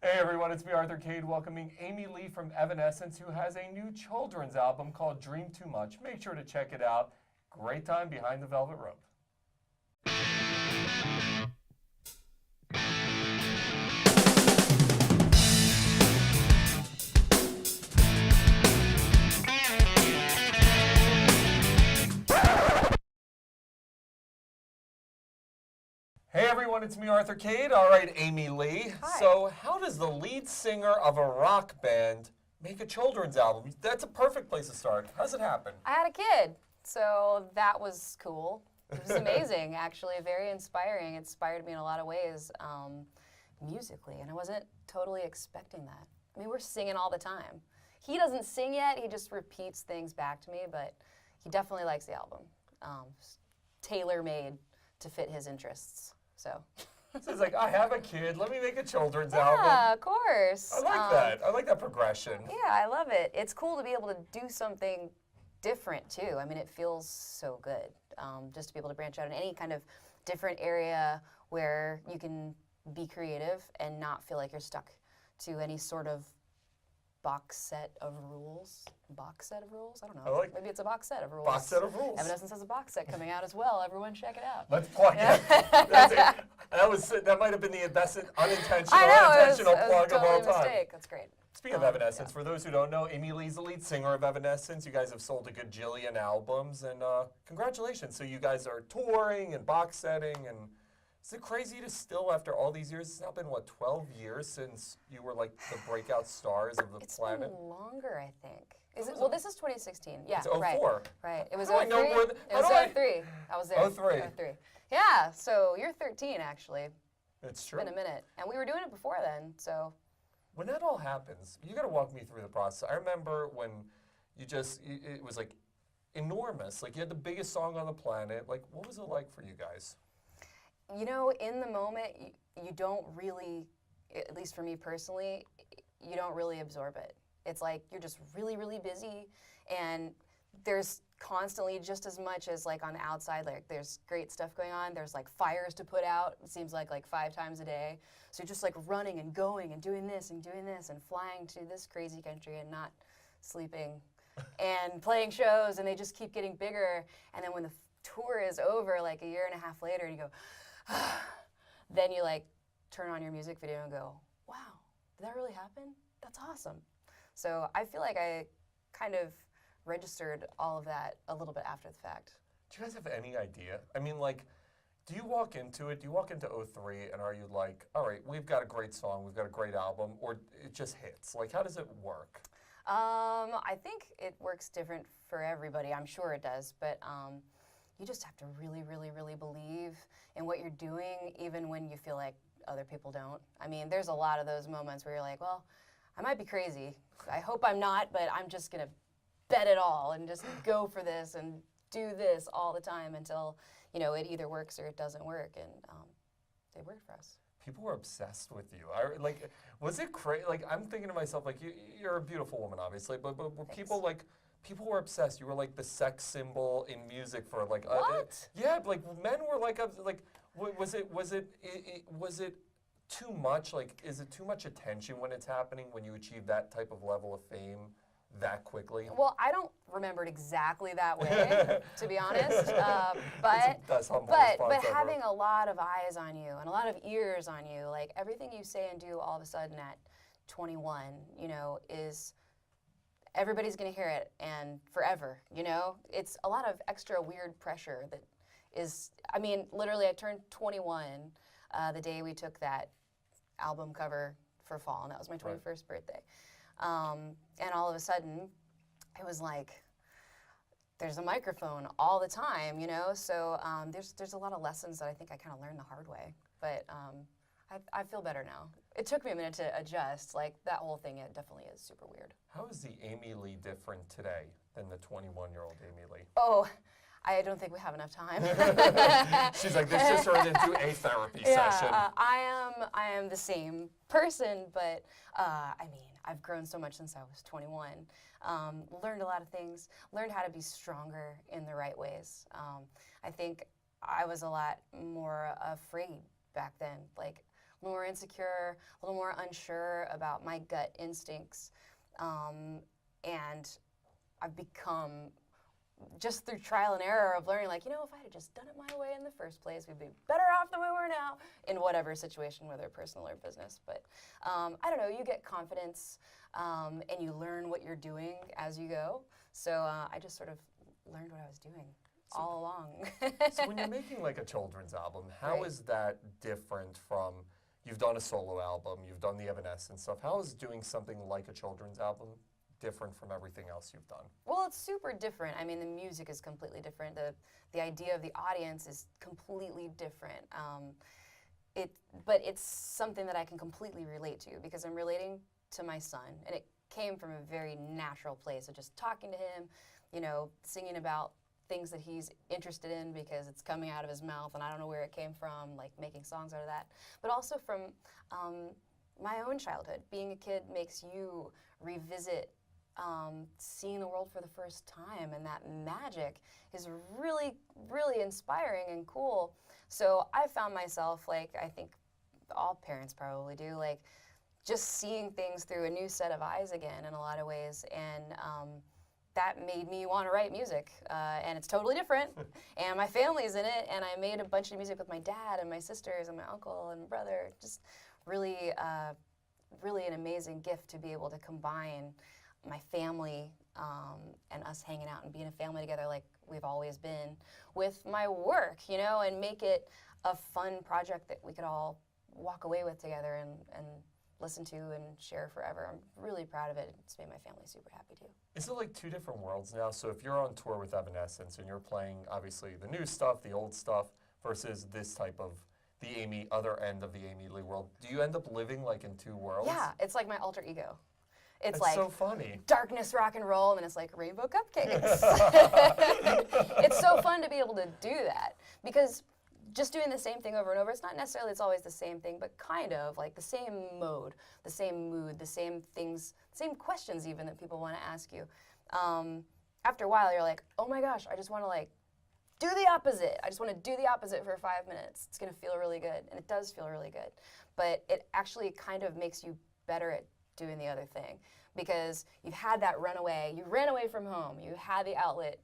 Hey everyone, it's me, Arthur Kade, welcoming Amy Lee from Evanescence, who has a new children's album called Dream Too Much. Make sure to check it out. Great time behind the velvet rope. Hey everyone, it's me, Arthur Kade. All right, Amy Lee. Hi. So how does the lead singer of a rock band make a children's album? That's a perfect place to start. How does it happen? I had a kid, so that was cool. It was amazing, actually, very inspiring. It inspired me in a lot of ways musically, and I wasn't totally expecting that. I mean, we're singing all the time. He doesn't sing yet, he just repeats things back to me, but he definitely likes the album. Tailor-made to fit his interests, so. So it's like, I have a kid, let me make a children's Yeah, album. of course. I like that. I like that progression. Yeah, I love it. It's cool to be able to do something different too. I mean, it feels so good just to be able to branch out in any kind of different area where you can be creative and not feel like you're stuck to any sort of box set of rules. Box set of rules? I don't know. Maybe it's a box set of rules. Box set of rules. Evanescence has a box set coming out as well. Everyone check it out. Let's plug it. That's it. That might have been the best unintentional I know, unintentional it was plug totally of all a time. mistake. That's great. Speaking of Evanescence, for those who don't know, Amy Lee's the lead singer of Evanescence. You guys have sold a gajillion albums, and congratulations. So you guys are touring and box setting, and is it crazy to still, after all these years, it's now been, what, 12 years since you were like the breakout stars of the planet? It's been longer, I think. Is it? Well, this is 2016. Yeah, it's 04. Right. It was How do I 03. know more It was 03. I was there. 03. 03. Yeah, so you're 13, actually. It's true. It's been a minute. And we were doing it before then, so. When that all happens, you got to walk me through the process. I remember when it was like enormous. Like you had the biggest song on the planet. Like, what was it like for you guys? You know, in the moment, you don't really, at least for me personally, you don't really absorb it. It's like you're just really, really busy, and there's constantly just as much as like on the outside, like there's great stuff going on. There's like fires to put out, it seems like 5 times a day. So you're just like running and going and doing this and flying to this crazy country and not sleeping and playing shows, and they just keep getting bigger. And then when the tour is over, like a year and a half later, and you go, then you like turn on your music video and go, wow, did that really happen? That's awesome. So I feel like I kind of registered all of that a little bit after the fact. Do you guys have any idea? I mean, like, do you walk into it? Do you walk into 03 and are you like, all right, we've got a great song, we've got a great album, or it just hits? Like, how does it work? I think it works different for everybody. I'm sure it does, but you just have to really, really, really believe in what you're doing, even when you feel like other people don't. I mean, there's a lot of those moments where you're like, well, I might be crazy. I hope I'm not, but I'm just gonna bet it all and just go for this and do this all the time until, you know, it either works or it doesn't work, and it worked for us. People were obsessed with you. Was it crazy? Like, I'm thinking to myself, like, you're a beautiful woman, obviously, but were people were obsessed. You were like the sex symbol in music for like. What? Yeah, like men were like was it too much? Like, is it too much attention when it's happening when you achieve that type of level of fame that quickly? Well, I don't remember it exactly that way, to be honest. But having a lot of eyes on you and a lot of ears on you, like everything you say and do all of a sudden at 21, you know, is everybody's gonna hear it and forever, you know? It's a lot of extra weird pressure that is, I mean, literally I turned 21 the day we took that album cover for fall, and that was my 21st birthday. And all of a sudden, it was like, there's a microphone all the time, you know? So there's a lot of lessons that I think I kind of learned the hard way, but I feel better now. It took me a minute to adjust. Like, that whole thing, it definitely is super weird. How is the Amy Lee different today than the 21-year-old Amy Lee? Oh, I don't think we have enough time. She's like, this just turned into a therapy session. I am the same person, but I mean, I've grown so much since I was 21. Learned a lot of things, learned how to be stronger in the right ways. I think I was a lot more afraid back then, like little more insecure, a little more unsure about my gut instincts. And I've become, just through trial and error of learning, like, you know, if I had just done it my way in the first place, we'd be better off than we were now in whatever situation, whether personal or business. But I don't know, you get confidence and you learn what you're doing as you go. So I just sort of learned what I was doing all along. So when you're making like a children's album, how is that different from, you've done a solo album, you've done the Evanescence stuff, how is doing something like a children's album different from everything else you've done? Well, it's super different. I mean, the music is completely different. The idea of the audience is completely different. But it's something that I can completely relate to because I'm relating to my son, and it came from a very natural place of just talking to him, you know, singing about things that he's interested in because it's coming out of his mouth and I don't know where it came from, like making songs out of that. But also from my own childhood. Being a kid makes you revisit seeing the world for the first time, and that magic is really, really inspiring and cool. So I found myself, like I think all parents probably do, like just seeing things through a new set of eyes again in a lot of ways. And that made me want to write music, and it's totally different, and my family's in it, and I made a bunch of music with my dad and my sisters and my uncle and brother. Just really, really an amazing gift to be able to combine my family and us hanging out and being a family together like we've always been with my work, you know, and make it a fun project that we could all walk away with together and listen to and share forever. I'm really proud of it. It's made my family super happy too. Is it like two different worlds now? So if you're on tour with Evanescence and you're playing obviously the new stuff, the old stuff, versus this type of the Amy, other end of the Amy Lee world, do you end up living like in two worlds? Yeah, it's like my alter ego. It's That's like so funny. Darkness rock and roll, and then it's like rainbow cupcakes. It's so fun to be able to do that because just doing the same thing over and over, it's not necessarily it's always the same thing, but kind of like the same mode, the same mood, the same things, same questions even that people want to ask you. After a while, you're like, oh my gosh, I just want to like do the opposite. I just want to do the opposite for 5 minutes. It's going to feel really good, and it does feel really good. But it actually kind of makes you better at doing the other thing because you've had that runaway. You ran away from home. You had the outlet.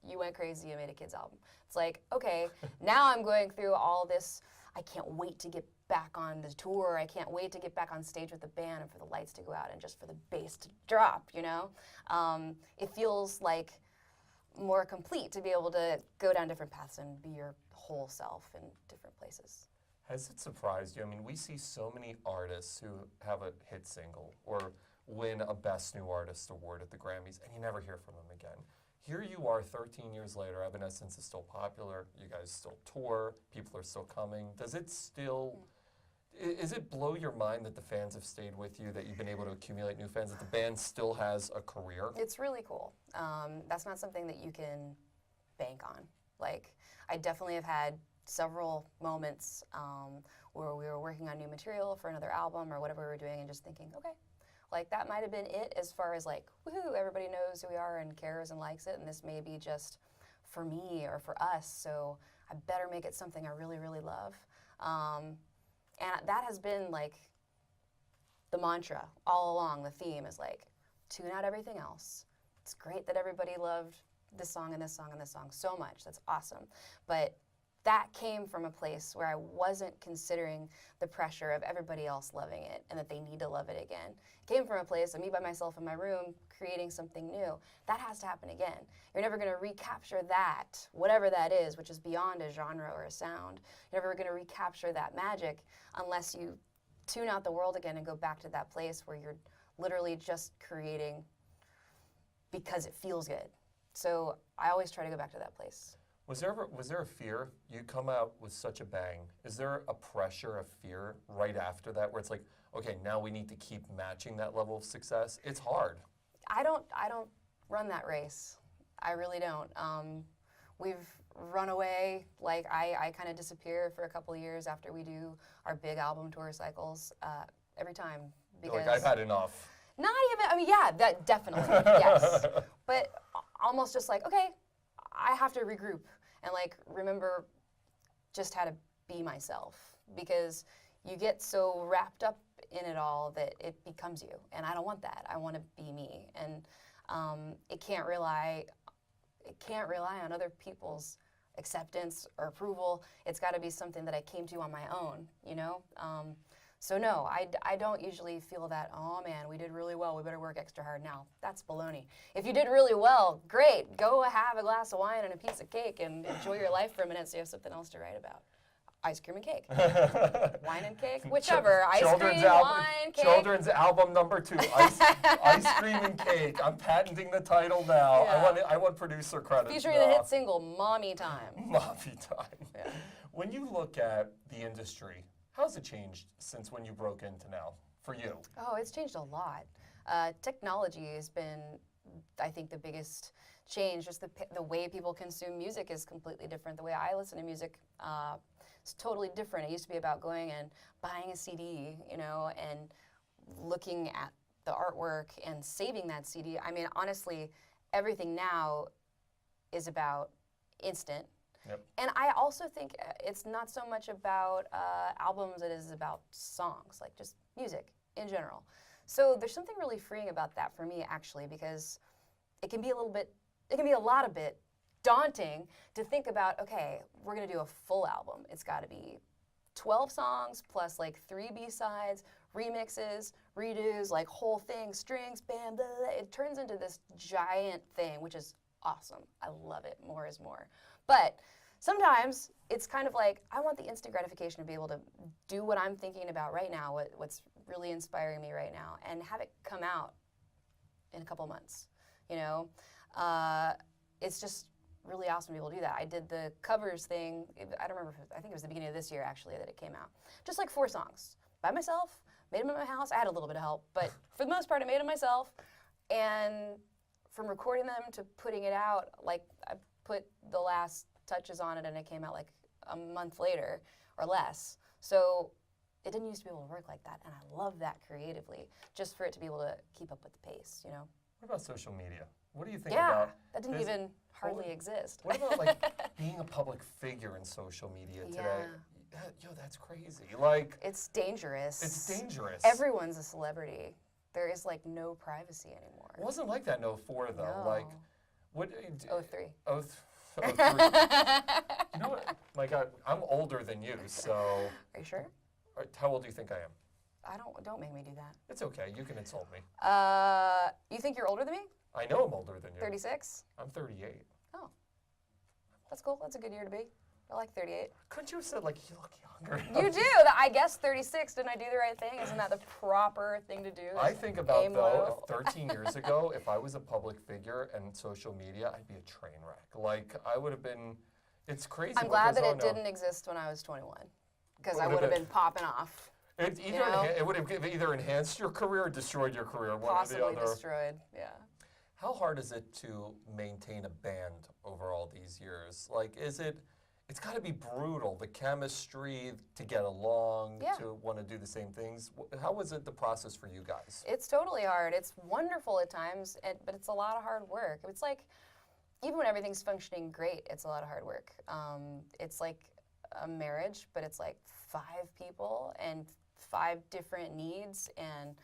You went crazy and made a kids album. It's like, okay, now I'm going through all this. I can't wait to get back on the tour. I can't wait to get back on stage with the band and for the lights to go out and just for the bass to drop, you know? It feels like more complete to be able to go down different paths and be your whole self in different places. Has it surprised you? I mean, we see so many artists who have a hit single or win a Best New Artist award at the Grammys, and you never hear from them again. Here you are 13 years later, Evanescence is still popular, you guys still tour, people are still coming. Does it still, is it blow your mind that the fans have stayed with you, that you've been able to accumulate new fans, that the band still has a career? It's really cool. That's not something that you can bank on. Like, I definitely have had several moments where we were working on new material for another album or whatever we were doing and just thinking, okay, like that might have been it as far as like, woohoo, everybody knows who we are and cares and likes it, and this may be just for me or for us, so I better make it something I really, really love. And that has been like the mantra all along. The theme is like, tune out everything else. It's great that everybody loved this song and this song and this song so much. That's awesome. But that came from a place where I wasn't considering the pressure of everybody else loving it and that they need to love it again. It came from a place of me by myself in my room creating something new. That has to happen again. You're never going to recapture that, whatever that is, which is beyond a genre or a sound. You're never going to recapture that magic unless you tune out the world again and go back to that place where you're literally just creating because it feels good. So I always try to go back to that place. Was there a fear? You come out with such a bang. Is there a pressure, a fear right after that where it's like, okay, now we need to keep matching that level of success? It's hard. I don't run that race. I really don't. We've run away. Like I kind of disappear for a couple of years after we do our big album tour cycles every time. Because like I've had enough. Not even, I mean, yeah, that definitely, yes. But almost just like, okay, I have to regroup and like remember just how to be myself, because you get so wrapped up in it all that it becomes you, and I don't want that. I want to be me, and it can't rely on other people's acceptance or approval. It's got to be something that I came to on my own, you know? So no, I don't usually feel that, oh man, we did really well, we better work extra hard now. That's baloney. If you did really well, great, go have a glass of wine and a piece of cake and enjoy your life for a minute so you have something else to write about. Ice cream and cake. Wine and cake, whichever. Ice cream, wine, cake. Children's album number 2, ice cream and cake. I'm patenting the title now. Yeah. I want producer credit. Featuring the hit single, Mommy Time. Mommy Time. Yeah. When you look at the industry, how's it changed since when you broke into now, for you? Oh, it's changed a lot. Technology has been, I think, the biggest change. Just the way people consume music is completely different. The way I listen to music is totally different. It used to be about going and buying a CD, you know, and looking at the artwork and saving that CD. I mean, honestly, everything now is about instant. Yep. And I also think it's not so much about albums, it is about songs, like just music in general. So there's something really freeing about that for me, actually, because it can be a lot of bit daunting to think about, okay, we're gonna do a full album. It's gotta be 12 songs plus like 3 B-sides, remixes, redos, like whole thing, strings, bam, blah, blah. It turns into this giant thing, which is awesome. I love it, more is more. But sometimes it's kind of like, I want the instant gratification to be able to do what I'm thinking about right now, what's really inspiring me right now, and have it come out in a couple months, you know? It's just really awesome to be able to do that. I did the covers thing, I don't remember, I think it was the beginning of this year actually that it came out. Just like 4 songs, by myself, made them at my house. I had a little bit of help, but for the most part I made them myself. And from recording them to putting it out, like I put the last touches on it and it came out like a month later or less. So it didn't used to be able to work like that, and I love that creatively, just for it to be able to keep up with the pace, you know? What about social media? What do you think about? Yeah, that didn't even hardly exist. What about like being a public figure in social media today? Yo, that's crazy. Like, it's dangerous. It's dangerous. Everyone's a celebrity. There is like no privacy anymore. It wasn't like that in 04 though. No. Like, what? 03. 03. You know what? My God, I'm older than you, so. Are you sure? How old do you think I am? Don't make me do that. It's okay. You can insult me. You think you're older than me? I know I'm older than you. 36? I'm 38. Oh. That's cool. That's a good year to be. I like 38. Couldn't you have said, like, you look younger? You do. I guess 36. Didn't I do the right thing? Isn't that the proper thing to do? I think about, though, if 13 years ago, if I was a public figure and social media, I'd be a train wreck. Like, I would have been, it's crazy. I'm glad that it didn't exist when I was 21, because I would have been popping off. It would have either enhanced your career or destroyed your career. Possibly one or the other. Destroyed, yeah. How hard is it to maintain a band over all these years? Like, it's got to be brutal, the chemistry, to get along, to want to do the same things. How was it, the process for you guys? It's totally hard. It's wonderful at times, but it's a lot of hard work. It's like, even when everything's functioning great, it's a lot of hard work. It's like a marriage, but it's like 5 people and 5 different needs and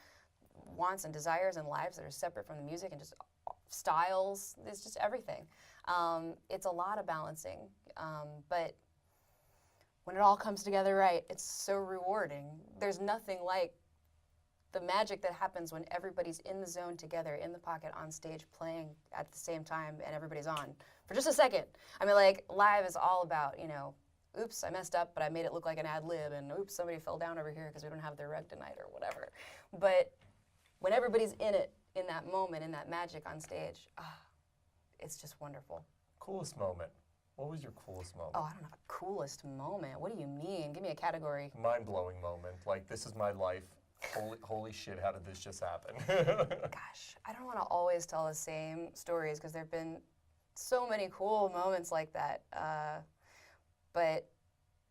wants and desires and lives that are separate from the music, and just styles. It's just everything. It's a lot of balancing, but when it all comes together right, it's so rewarding. There's nothing like the magic that happens when everybody's in the zone together, in the pocket, on stage, playing at the same time, and everybody's on for just a second. I mean, like, live is all about, you know, oops, I messed up, but I made it look like an ad lib, and oops, somebody fell down over here because we don't have their rug tonight, or whatever. But when everybody's in it, in that moment, in that magic on stage, it's just wonderful. Coolest moment. What was your coolest moment? Oh, I don't know, a coolest moment. What do you mean? Give me a category. Mind-blowing moment. Like, this is my life. Holy shit, how did this just happen? Gosh, I don't want to always tell the same stories, because there have been so many cool moments like that. But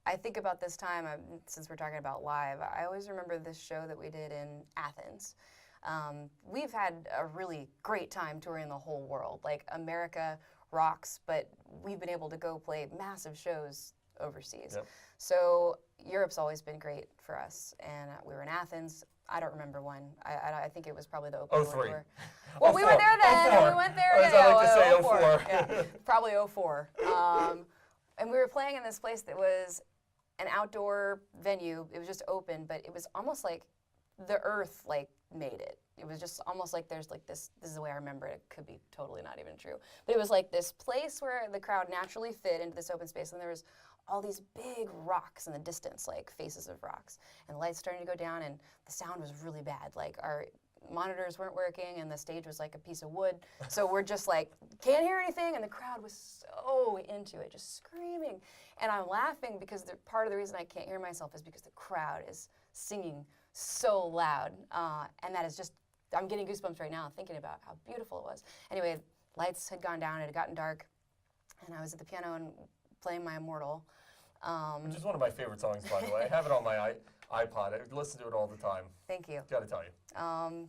I think about this time, since we're talking about live, I always remember this show that we did in Athens. We've had a really great time touring the whole world. Like, America rocks, but we've been able to go play massive shows overseas. Yep. So Europe's always been great for us, and we were in Athens. I don't remember when. I think it was probably the open door tour. Well, we were there then, and we went there again. I like to say 04. Yeah, probably 04. And we were playing in this place that was an outdoor venue. It was just open, but it was almost like the earth like made it. It was just almost like there's like this is the way I remember it. It could be totally not even true. But it was like this place where the crowd naturally fit into this open space, and there was all these big rocks in the distance, like faces of rocks. And the lights starting to go down, and the sound was really bad. Like our monitors weren't working, and the stage was like a piece of wood. So we're just like, can't hear anything, and the crowd was so into it, just screaming. And I'm laughing because part of the reason I can't hear myself is because the crowd is singing so loud. And that is just, I'm getting goosebumps right now thinking about how beautiful it was. Anyway, lights had gone down, it had gotten dark, and I was at the piano and playing my Immortal. Which is one of my favorite songs, by the way. I have it on my iPod. I listen to it all the time. Thank you. Gotta tell you.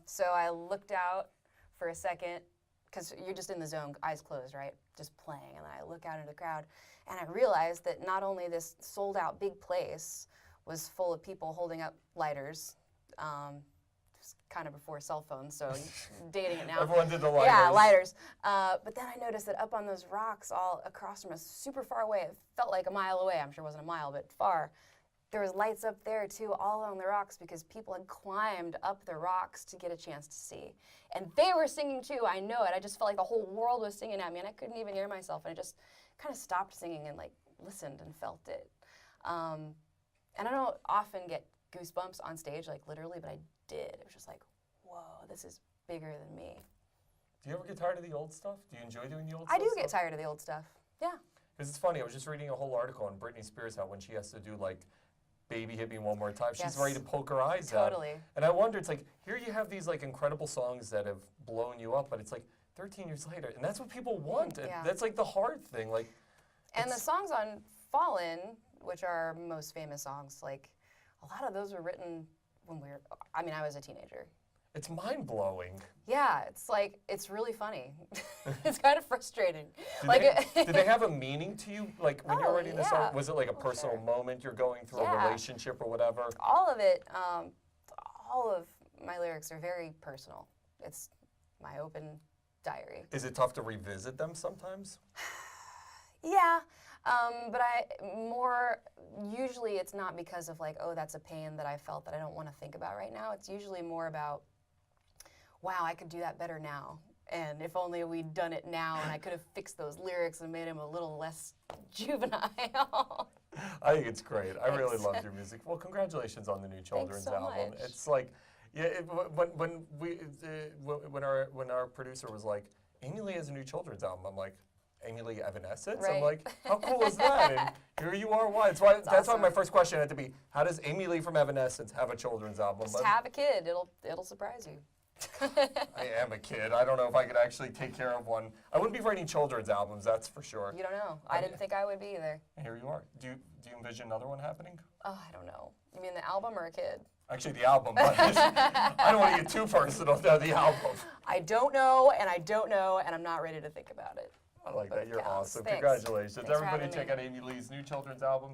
So I looked out for a second, because you're just in the zone, eyes closed, right? Just playing. And then I look out into the crowd, and I realized that not only this sold out big place was full of people holding up lighters, kind of before cell phones, so dating it now. Everyone did the lighters. Yeah, lighters. But then I noticed that up on those rocks, all across from us, super far away, it felt like a mile away. I'm sure it wasn't a mile, but far. There was lights up there too, all along the rocks, because people had climbed up the rocks to get a chance to see. And they were singing too, I know it. I just felt like the whole world was singing at me, and I couldn't even hear myself. And I just kind of stopped singing and like listened and felt it. And I don't often get goosebumps on stage, like literally, but I did. It was just like, whoa, this is bigger than me. Do you ever get tired of the old stuff? Do you enjoy doing the old I stuff? do get tired of the old stuff, yeah. Because it's funny, I was just reading a whole article on Britney Spears, how when she has to do like Baby Hit Me One More Time, she's ready to poke her eyes out. Totally. And I wonder, it's like, here you have these like incredible songs that have blown you up, but it's like 13 years later, and that's what people want. Yeah. That's like the hard thing. Like, and the songs on Fallen, which are our most famous songs, like a lot of those were written when I was a teenager. It's mind-blowing. Yeah, it's like, it's really funny. It's kind of frustrating. Did they have a meaning to you? Like when you're writing this song, was it like a personal moment you're going through, a relationship or whatever? All of it, all of my lyrics are very personal. It's my open diary. Is it tough to revisit them sometimes? Yeah, but usually it's not because of like, oh, that's a pain that I felt that I don't want to think about right now. It's usually more about, wow, I could do that better now. And if only we'd done it now, and I could have fixed those lyrics and made them a little less juvenile. I think it's great. I really loved your music. Well, congratulations on the new children's album. Much. It's like, yeah, when our producer was like, Amy Lee has a new children's album, I'm like, Amy Lee Evanescence? Right. I'm like, how cool is that? And here you are. Why? That's why my first question had to be, how does Amy Lee from Evanescence have a children's album? Just have a kid. It'll surprise you. I am a kid. I don't know if I could actually take care of one. I wouldn't be writing children's albums, that's for sure. You don't know. I didn't think I would be either. And here you are. Do you envision another one happening? Oh, I don't know. You mean the album or a kid? Actually, the album, but I don't want to get too personal. The album. I don't know, and I'm not ready to think about it. I like that. You're awesome. Thanks. Congratulations. Thanks for Everybody having check me. out Amy Lee's new children's album.